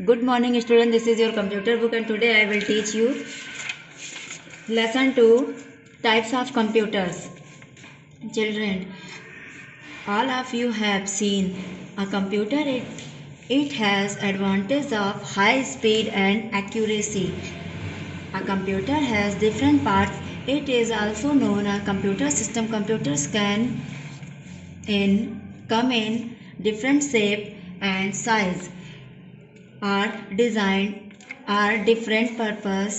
Good morning student, this is your computer book and today I will teach you lesson 2 types of computers. Children, all of you have seen a computer. It has advantage of high speed and accuracy. A computer has different parts. It is also known as computer system. Computers can come in different shape and size. Are designed are different purpose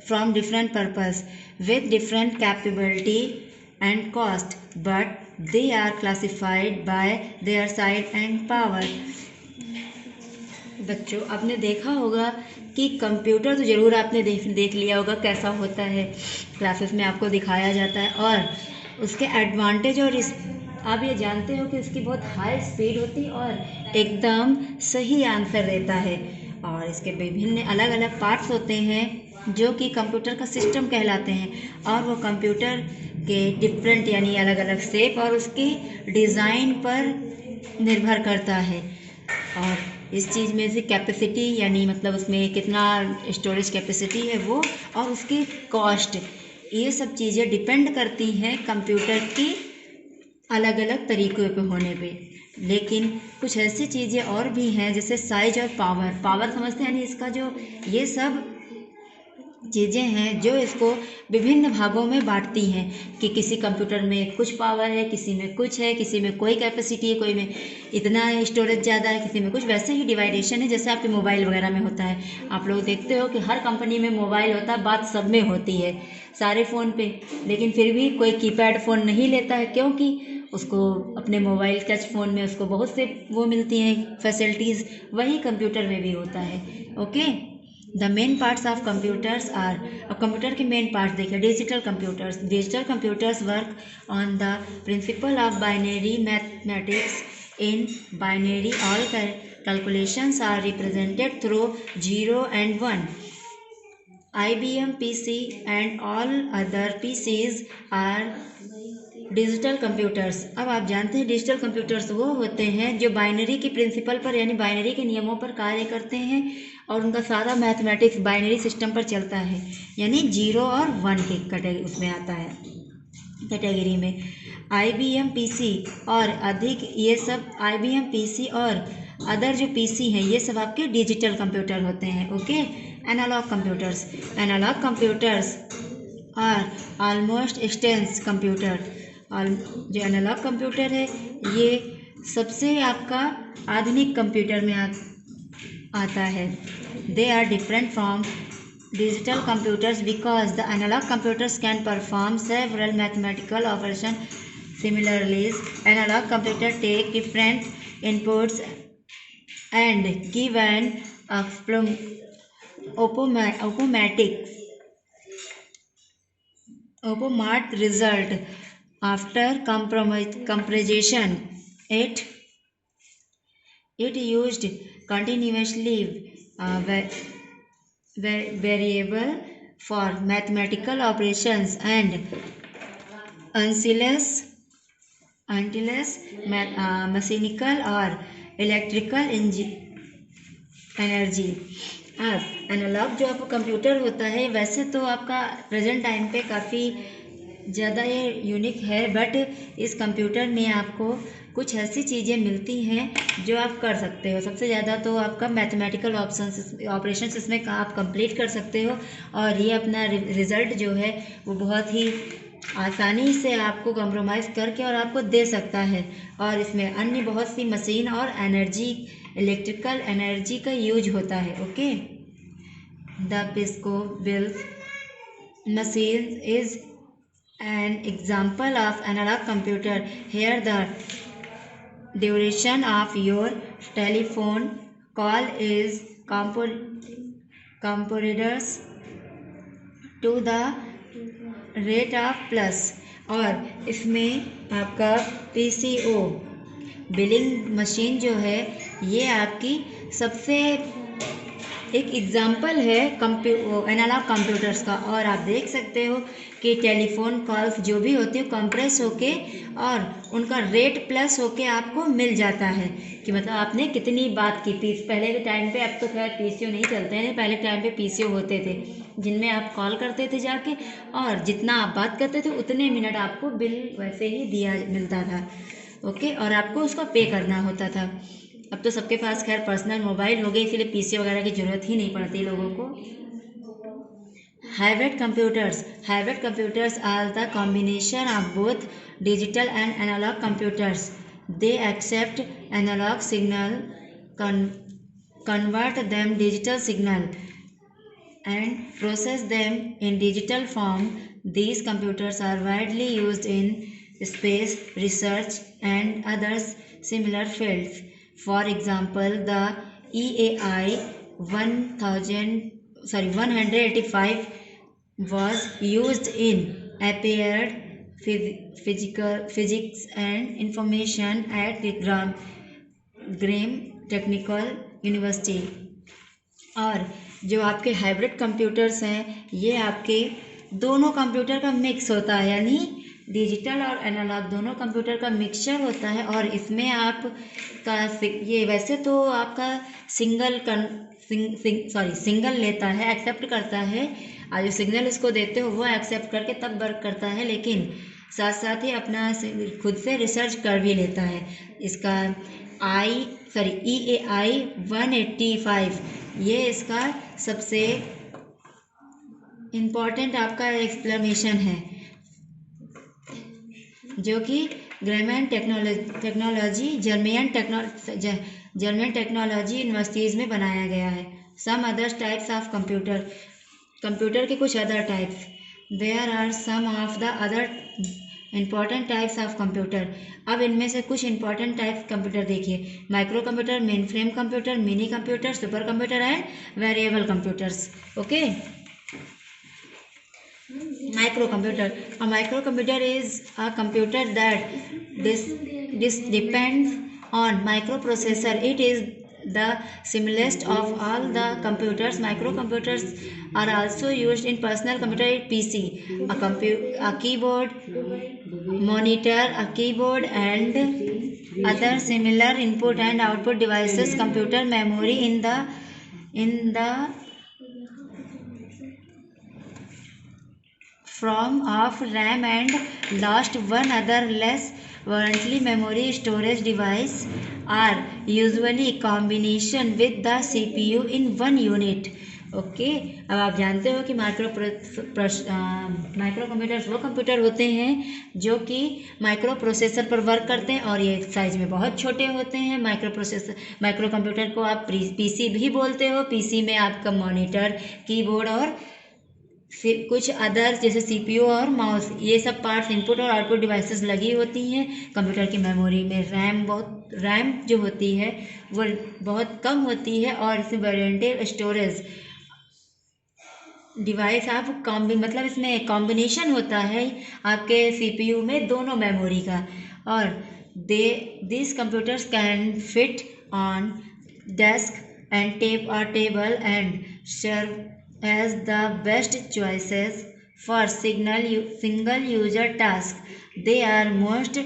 from different purpose with different capability and cost, but they are classified by their size and power. बच्चों, आपने देखा होगा कि computer तो ज़रूर आपने देख लिया होगा कैसा होता है, क्लासेस में आपको दिखाया जाता है और उसके एडवांटेज और आप ये जानते हो कि इसकी बहुत हाई स्पीड होती है और एकदम सही आंसर देता है और इसके विभिन्न अलग अलग पार्ट्स होते हैं जो कि कंप्यूटर का सिस्टम कहलाते हैं और वो कंप्यूटर के डिफरेंट यानी अलग अलग शेप और उसकी डिज़ाइन पर निर्भर करता है। और इस चीज़ में से कैपेसिटी यानी मतलब उसमें कितना स्टोरेज कैपेसिटी है वो और उसकी कॉस्ट, ये सब चीज़ें डिपेंड करती हैं कंप्यूटर की अलग अलग तरीक़ों पे होने पे। लेकिन कुछ ऐसी चीज़ें और भी हैं जैसे साइज और पावर समझते हैं, यानी इसका जो ये सब चीज़ें हैं जो इसको विभिन्न भागों में बांटती हैं कि किसी कंप्यूटर में कुछ पावर है, किसी में कुछ है, किसी में कोई कैपेसिटी है, कोई में इतना स्टोरेज ज़्यादा है, किसी में कुछ। वैसे ही डिवाइडेशन है जैसे आपके मोबाइल वगैरह में होता है। आप लोग देखते हो कि हर कंपनी में मोबाइल होता है, बात सब में होती है सारे फ़ोन पे, लेकिन फिर भी कोई कीपैड फ़ोन नहीं लेता है क्योंकि उसको अपने मोबाइल टच फ़ोन में उसको बहुत से वो मिलती हैं फैसिलिटीज़, वही कंप्यूटर में भी होता है। Okay, the main parts of computers are, अब कंप्यूटर के मेन पार्ट्स देखिए। Digital computers work on the principle of binary mathematics. In binary all calculations are represented through 0 and 1. IBM PC and all other PCs are digital computers. अब आप जानते हैं digital computers वो होते हैं जो बाइनरी की प्रिंसिपल पर यानी बाइनरी के नियमों पर कार्य करते हैं और उनका सारा मैथमेटिक्स बाइनरी सिस्टम पर चलता है, यानी 0 और 1 की कैटेगरी उसमें आता है कैटेगरी में। IBM PC और अधिक ये सब IBM PC और अदर जो PC हैं ये सब आपके डिजिटल कंप्यूटर होते हैं। Okay, analog computers are almost extinct computer. जो एनालॉग कंप्यूटर है ये सबसे आपका आधुनिक कंप्यूटर में आता है। They are different from digital computers because the analog computers can perform several mathematical operation similarly. Analog computer take different inputs and give an automatic result after compression. It used continuously variable for mathematical operations and unless mechanical or electrical energy. अब analogue जो आपका computer होता है वैसे तो आपका present time पे काफ़ी ज़्यादा ये यूनिक है, बट इस कंप्यूटर में आपको कुछ ऐसी चीज़ें मिलती हैं जो आप कर सकते हो। सबसे ज़्यादा तो आपका मैथमेटिकल ऑपरेशंस इसमें आप कंप्लीट कर सकते हो और ये अपना रिज़ल्ट जो है वो बहुत ही आसानी से आपको कंप्रोमाइज़ करके और आपको दे सकता है। और इसमें अन्य बहुत सी मशीन और एनर्जी, इलेक्ट्रिकल एनर्जी का यूज होता है। Okay, the PCO bills machine is an example of analogue computer. Here the duration of your telephone call is compared to the rate of pulse. और इसमें आपका PCO बिलिंग मशीन जो है ये आपकी सबसे एक एग्जाम्पल है एनालॉग कंप्यूटर्स का। और आप देख सकते हो कि टेलीफोन कॉल्स जो भी होती है कंप्रेस होके और उनका रेट प्लस होके आपको मिल जाता है कि मतलब आपने कितनी बात की। पहले के टाइम पे, अब तो खैर पीसीओ नहीं चलते हैं, पहले टाइम पे पीसीओ होते थे जिनमें आप कॉल करते थे जाके और जितना आप बात करते थे उतने मिनट आपको बिल वैसे ही दिया मिलता था। ओके, और आपको उसका पे करना होता था। अब तो सबके पास खैर पर्सनल मोबाइल हो गए, इसीलिए पीसी वगैरह की ज़रूरत ही नहीं पड़ती लोगों को। Hybrid computers are the combination of both digital and analog computers. They accept analog signal, convert them digital signal and process them in digital form. These computers are widely used in space research and other similar fields. For example, the EAI 185 was used in applied physics and information at the Graeme technical university. और जो आपके hybrid computers हैं ये आपके दोनों computer का mix होता है, यानी डिजिटल और एनालॉग दोनों कंप्यूटर का मिक्सचर होता है। और इसमें आप का ये वैसे तो आपका सिंगल लेता है, एक्सेप्ट करता है, और जो सिग्नल उसको देते हो वो एक्सेप्ट करके तब वर्क करता है, लेकिन साथ साथ ही अपना खुद से रिसर्च कर भी लेता है। इसका EAI 185 ये इसका सबसे इम्पॉर्टेंट आपका एक्सप्लेनेशन है, जो कि जर्मन टेक्नोलॉजी यूनिवर्सिटीज़ में बनाया गया है। Some other types of computer के कुछ other types. There are some of the other important types of computer. अब इनमें से कुछ इंपॉर्टेंट टाइप्स कंप्यूटर देखिए। Micro computer, mainframe computer, mini computer, super computer and variable computers. Okay, microcomputer. A microcomputer is a computer that this depends on microprocessor. It is the simplest of all the computers. Microcomputers are also used in personal computer, PC, a keyboard, monitor, a keyboard and other similar input and output devices. Computer memory in the form of RAM and last one other less warranty memory storage device are usually combination with the CPU in one unit. Okay, अब आप जानते हो कि micro computers वो computer होते हैं जो कि माइक्रो प्रोसेसर पर वर्क करते हैं और ये साइज में बहुत छोटे होते हैं। माइक्रो कंप्यूटर को आप पीसी भी बोलते हो। पीसी में आपका मॉनिटर, कीबोर्ड और फिर कुछ अदर जैसे सीपीयू और माउस, ये सब पार्ट्स, इनपुट और आउटपुट डिवाइसेस लगी होती हैं। कंप्यूटर की मेमोरी में रैम जो होती है वो बहुत कम होती है और इसमें वेरिएंटेड स्टोरेज डिवाइस आप मतलब इसमें कॉम्बिनेशन होता है आपके सीपीयू में दोनों मेमोरी का। और this computers can fit on desk and table and serve as the best choices for single user task. They are most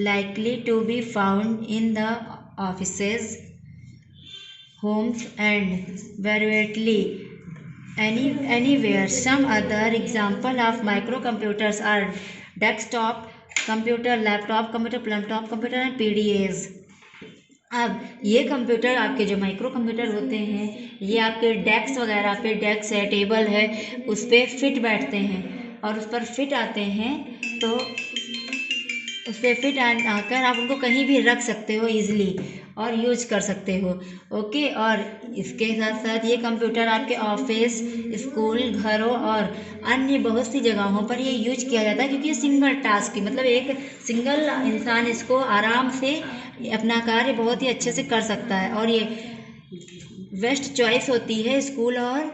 likely to be found in the offices, homes and virtually anywhere. Some other example of microcomputers are desktop computer, laptop computer, plumtop computer and PDAs. अब ये computer आपके जो micro computer होते हैं ये आपके desk वगैरह पे, डेस्क है, टेबल है, उस पर फिट बैठते हैं और उस पर फिट आते हैं, तो उस पर फिट आकर आप उनको कहीं भी रख सकते हो इजीली और यूज कर सकते हो। ओके, और इसके साथ साथ ये कंप्यूटर आपके ऑफिस, स्कूल, घरों और अन्य बहुत सी जगहों पर ये यूज किया जाता है, क्योंकि ये सिंगल टास्क की मतलब एक सिंगल इंसान इसको आराम से अपना कार्य बहुत ही अच्छे से कर सकता है और ये बेस्ट चॉइस होती है स्कूल और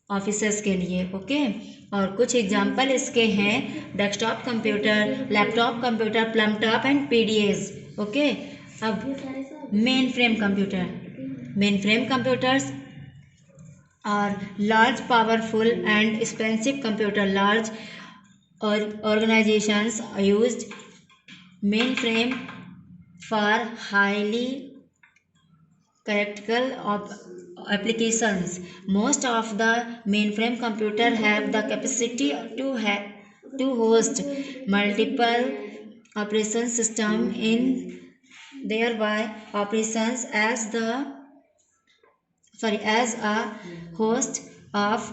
ऑफिसर्स के लिए। ओके, और कुछ एग्जाम्पल इसके हैं desktop computer, laptop computer, palmtop and PDAs. Okay, अब mainframe computers or large, powerful, and expensive computer. Large organizations used mainframe for highly critical applications. Most of the mainframe computer have the capacity to host multiple operation system in thereby operations as a host of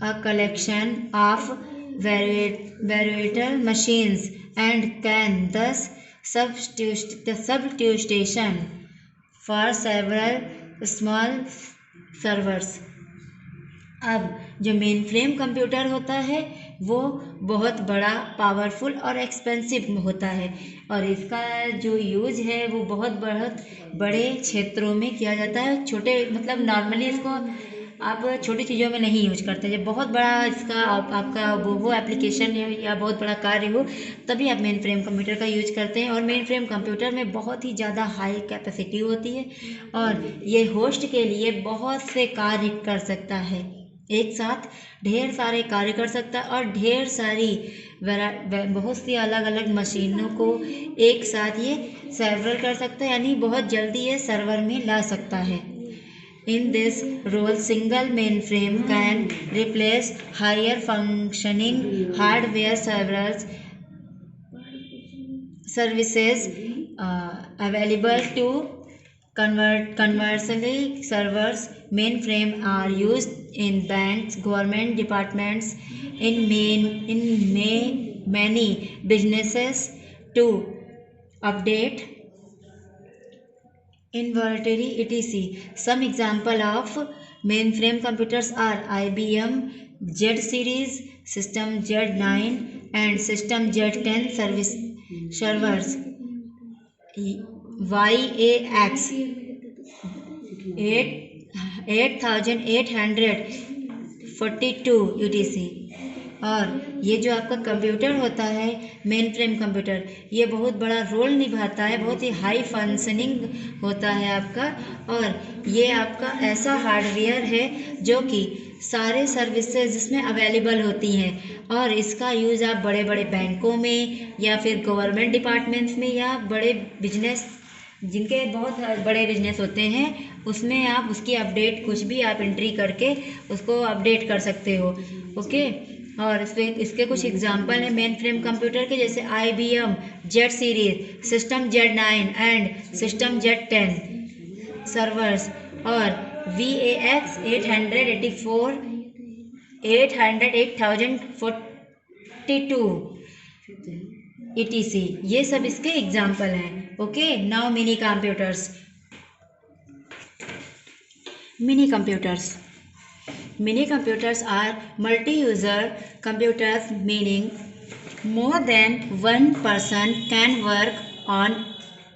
a collection of variable machines and can thus substitution for several small servers. अब जो main frame computer होता है वो बहुत बड़ा, powerful और expensive होता है और इसका जो यूज है वो बहुत बड़े क्षेत्रों में किया जाता है। छोटे मतलब नॉर्मली इसको आप छोटी चीज़ों में नहीं यूज करते। जब बहुत बड़ा इसका आपका वो एप्लीकेशन या बहुत बड़ा कार्य हो तभी आप मेन फ्रेम कंप्यूटर का यूज करते हैं। और मेन फ्रेम कंप्यूटर में बहुत ही ज़्यादा हाई कैपेसिटी होती है और ये होस्ट के लिए बहुत से कार्य कर सकता है, एक साथ ढेर सारे कार्य कर सकता है और ढेर सारी बहुत सी अलग अलग मशीनों को एक साथ ये सर्वर कर सकता है, यानी बहुत जल्दी ये सर्वर में ला सकता है। In this role, single mainframe can replace higher functioning hardware services available to conversely servers. Mainframe are used in banks, government departments, in many businesses to update inventory etc. Some example of mainframe computers are IBM Z series, System Z9 and System Z10 servers, YAX 8842 etc. और ये जो आपका computer होता है main frame computer, ये बहुत बड़ा role निभाता है, बहुत ही हाई फंक्शनिंग होता है आपका। और ये आपका ऐसा हार्डवेयर है जो कि सारे सर्विसेज इसमें अवेलेबल होती हैं और इसका यूज़ आप बड़े बड़े बैंकों में या फिर गवर्नमेंट डिपार्टमेंट्स में या बड़े बिजनेस, जिनके बहुत बड़े बिजनेस होते हैं उसमें आप उसकी अपडेट कुछ भी आप एंट्री करके उसको अपडेट कर सकते हो। ओके, और इसके कुछ एग्जांपल हैं मेन फ्रेम कंप्यूटर के, जैसे IBM Z series, system Z9 and system Z10 servers और VAX 8042 etc. ये सब इसके एग्जांपल हैं। Okay, now mini computers. Mini computers are multi-user computers, meaning more than one person can work on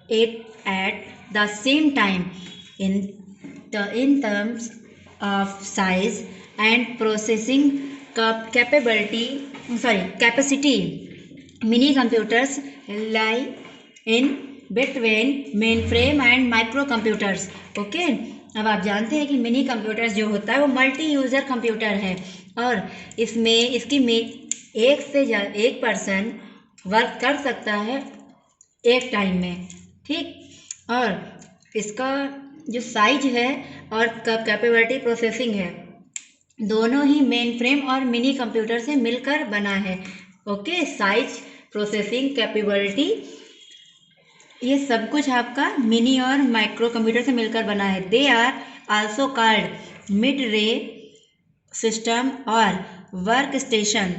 it at the same time. In terms of size and processing capacity, mini computers lie in between mainframe and microcomputers. Okay, अब आप जानते हैं कि mini computers जो होता है वो multi user computer है और इसमें एक पर्सन वर्क कर सकता है एक टाइम में, ठीक। और इसका जो साइज है और कैपेबिलिटी प्रोसेसिंग है, दोनों ही मेन फ्रेम और मिनी कंप्यूटर से मिलकर बना है। ओके, साइज, प्रोसेसिंग, कैपेबिलिटी, ये सब कुछ आपका मिनी और माइक्रो कंप्यूटर से मिलकर बना है। They are also called mid रे सिस्टम और वर्क स्टेशन,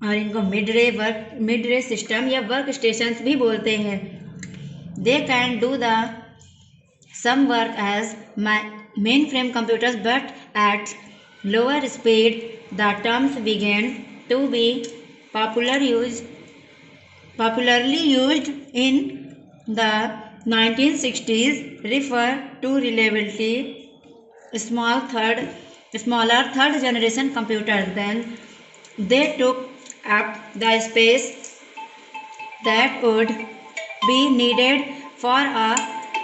और इनको मिड रे सिस्टम या वर्क स्टेशन भी बोलते हैं। They can do the same work as mainframe computers but at lower speed. The terms begin to be popularly used in the 1960s refer to relatively smaller third generation computers. Then they took up the space that would be needed for a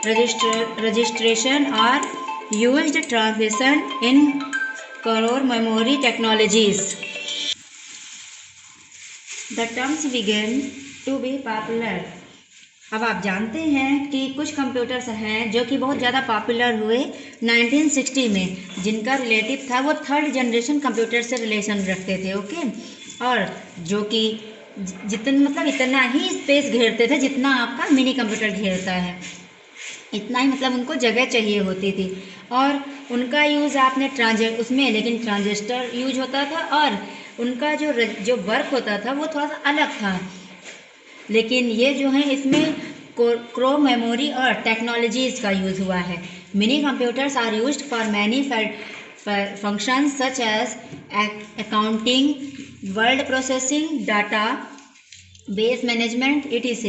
registration or used translation in core memory technologies. The terms began to be popular. अब आप जानते हैं कि कुछ computers हैं जो कि बहुत ज़्यादा पॉपुलर हुए 1960 में, जिनका रिलेटिव था वो थर्ड जनरेशन कंप्यूटर से रिलेशन रखते थे। ओके, और जो कि इतना ही स्पेस घेरते थे जितना आपका मिनी कंप्यूटर घेरता है, इतना ही उनको जगह चाहिए होती थी। और उनका यूज़ आपने उसमें लेकिन ट्रांजिस्टर यूज होता था, और उनका जो वर्क होता था वो थोड़ा सा अलग था। लेकिन ये जो है इसमें क्रो मेमोरी और टेक्नोलॉजीज़ का यूज़ हुआ है। Mini computers are used for many functions such as accounting, word processing, database management etc।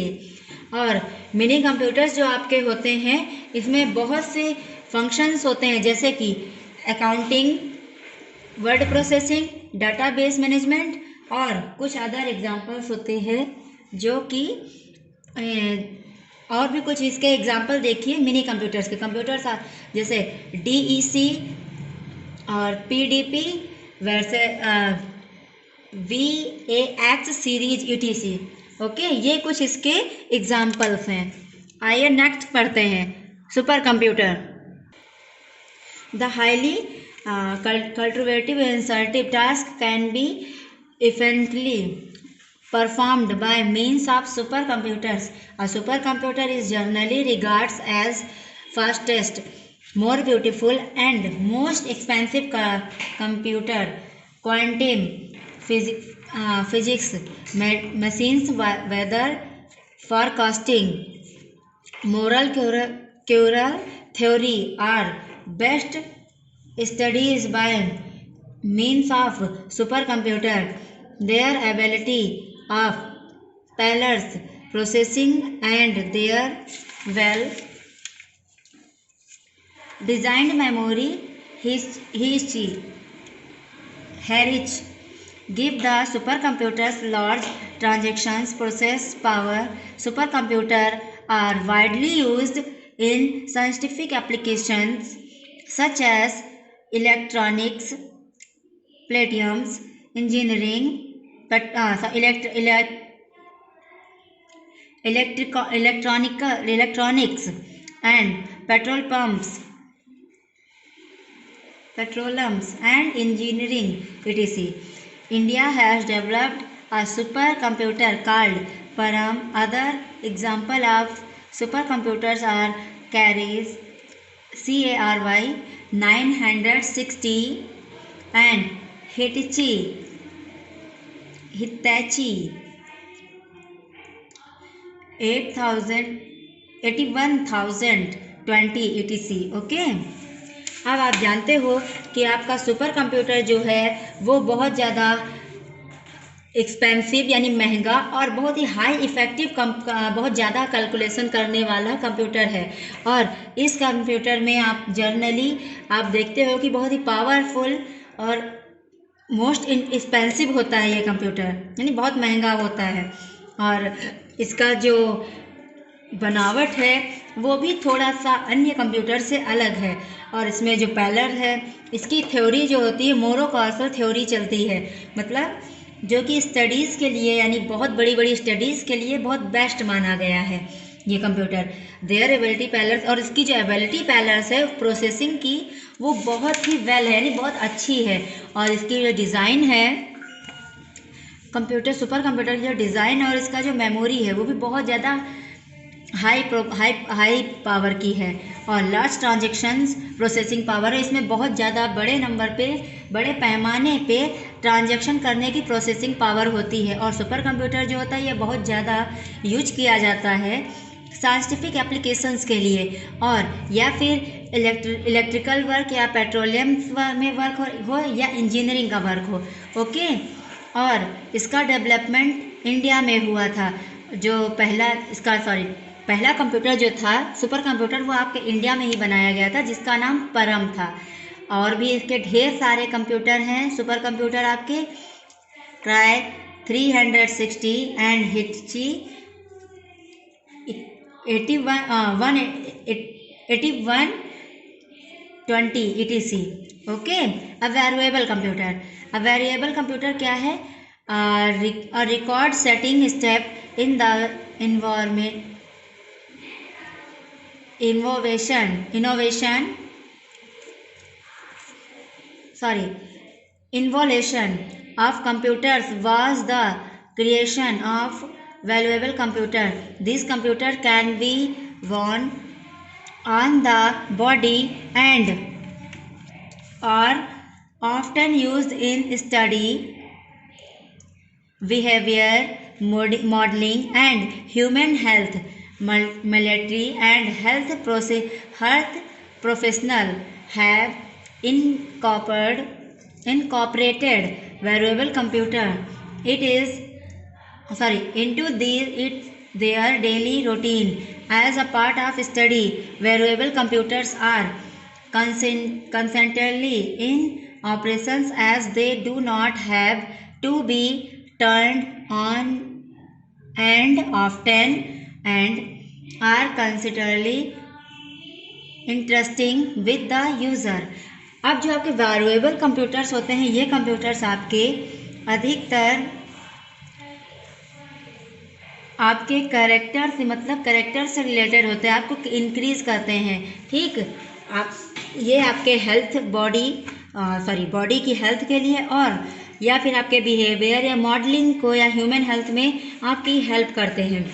और मिनी कंप्यूटर्स जो आपके होते हैं इसमें बहुत से फंक्शंस होते हैं, जैसे कि accounting, word processing, database management, और कुछ अदर एग्जांपल्स होते हैं जो कि और भी कुछ इसके एग्जांपल देखिए मिनी कंप्यूटर्स के। कंप्यूटर्स जैसे DEC और PDP, वैसे VAX सीरीज etc। ओके, ये कुछ इसके एग्जांपल्स हैं। आइए नेक्स्ट पढ़ते हैं super computer. The highly cultivative and assertive task can be efficiently performed by means of supercomputers. A supercomputer is generally regarded as fastest, more beautiful, and most expensive computer. Quantum physics, machines, weather forecasting, moral cural theory are best studies by means of supercomputer. Their ability of parallel processing and their well designed memory heritage give the supercomputers large transactions process power. Supercomputers are widely used in scientific applications such as electronics, platinums, engineering, electronics, and petroleums and engineering etc. India has developed a supercomputer called Param. Other example of supercomputers are Caris, CARY 960 and Hitachi 81,020 etc। Okay, अब आप जानते हो कि आपका super computer जो है वो बहुत ज़्यादा एक्सपेंसिव यानी महंगा और बहुत ही हाई इफ़ेक्टिव बहुत ज़्यादा कैलकुलेशन करने वाला कंप्यूटर है। और इस कंप्यूटर में आप जर्नली आप देखते हो कि बहुत ही पावरफुल और मोस्ट एक्सपेंसिव होता है ये कंप्यूटर, यानी बहुत महंगा होता है। और इसका जो बनावट है वो भी थोड़ा सा अन्य कंप्यूटर से अलग है। और इसमें जो पैरेलल है इसकी थ्योरी जो होती है मोनोकासल थ्योरी चलती है, मतलब जो कि स्टडीज़ के लिए यानी बहुत बड़ी बड़ी स्टडीज़ के लिए बहुत बेस्ट माना गया है ये कंप्यूटर। देयर एबिलिटी पैरेलल्स, और इसकी जो एबिलिटी पैरेलल्स है प्रोसेसिंग की वो बहुत ही वेल है यानी बहुत अच्छी है। और इसकी जो डिज़ाइन है सुपर कंप्यूटर की जो डिज़ाइन और इसका जो मेमोरी है वो भी बहुत ज़्यादा हाई पावर की है। और लार्ज ट्रांजैक्शंस प्रोसेसिंग पावर है, इसमें बहुत ज़्यादा बड़े नंबर पे बड़े पैमाने पे ट्रांजैक्शन करने की प्रोसेसिंग पावर होती है। और सुपर कंप्यूटर जो होता है ये बहुत ज़्यादा यूज किया जाता है साइंटिफिक एप्लीकेशंस के लिए, और या फिर इलेक्ट्रिकल वर्क या पेट्रोलियम में वर्क हो या इंजीनियरिंग का वर्क हो। ओके, और इसका डेवलपमेंट इंडिया में हुआ था। जो पहला कंप्यूटर जो था सुपर कंप्यूटर वो आपके इंडिया में ही बनाया गया था, जिसका नाम परम था। और भी इसके ढेर सारे कंप्यूटर हैं सुपर कंप्यूटर आपके, Cray 360 and Hitachi 81 20 etc. Okay. A variable computer, a variable computer क्या है? A record setting step in the environment innovation of computers was the creation of valuable computer. This computer can be worn on the body and are often used in study, behavior modeling and human health. Military and health professional have incorporated variable computer into their daily routine as a part of study. Variable computers are constantly in operations as they do not have to be turned on and often and are considerably interesting with the user. अब जो आपके variable computers होते हैं, ये computers आपके अधिकतर आपके character से कैरेक्टर से रिलेटेड होते हैं, आपको इंक्रीज करते हैं। ठीक, आप ये आपके हेल्थ बॉडी की हेल्थ के लिए और या फिर आपके बिहेवियर या मॉडलिंग को या ह्यूमन हेल्थ में आपकी हेल्प करते हैं।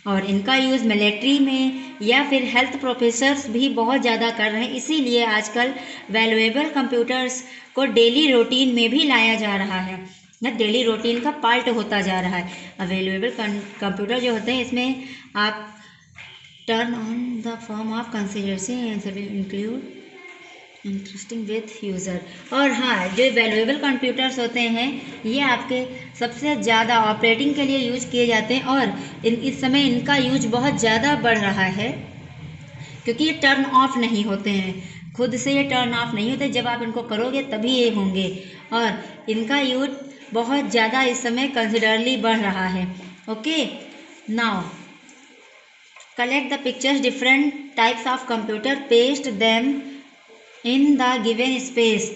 और इनका यूज़ मिलिट्री में या फिर हेल्थ प्रोफेसर्स भी बहुत ज़्यादा कर रहे हैं, इसीलिए आजकल वैल्यूएबल कंप्यूटर्स को डेली रूटीन में भी लाया जा रहा है, डेली रूटीन का पार्ट होता जा रहा है। अवेलेबल कंप्यूटर जो होते हैं, इसमें आप turn on the form of consideration include interesting with user. और हाँ, जो वैल्यूएबल कंप्यूटर्स होते हैं ये आपके सबसे ज़्यादा ऑपरेटिंग के लिए यूज किए जाते हैं और इस समय इनका यूज बहुत ज़्यादा बढ़ रहा है, क्योंकि ये टर्न ऑफ नहीं होते हैं, खुद से ये टर्न ऑफ नहीं होते, जब आप इनको करोगे तभी ये होंगे। और इनका यूज बहुत ज़्यादा इस समय कंसिडरली बढ़ रहा है। Okay, now collect the pictures different types of computer, paste them in the given space,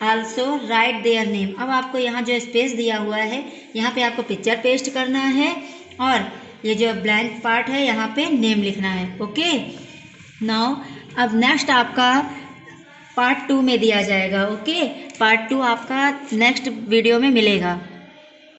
also right their name. अब आपको यहाँ जो स्पेस दिया हुआ है यहाँ पे आपको पिक्चर पेस्ट करना है और ये जो ब्लैंक पार्ट है यहाँ पे नेम लिखना है। ओके, नाउ अब नेक्स्ट आपका पार्ट 2 में दिया जाएगा। ओके, पार्ट 2 आपका नेक्स्ट वीडियो में मिलेगा।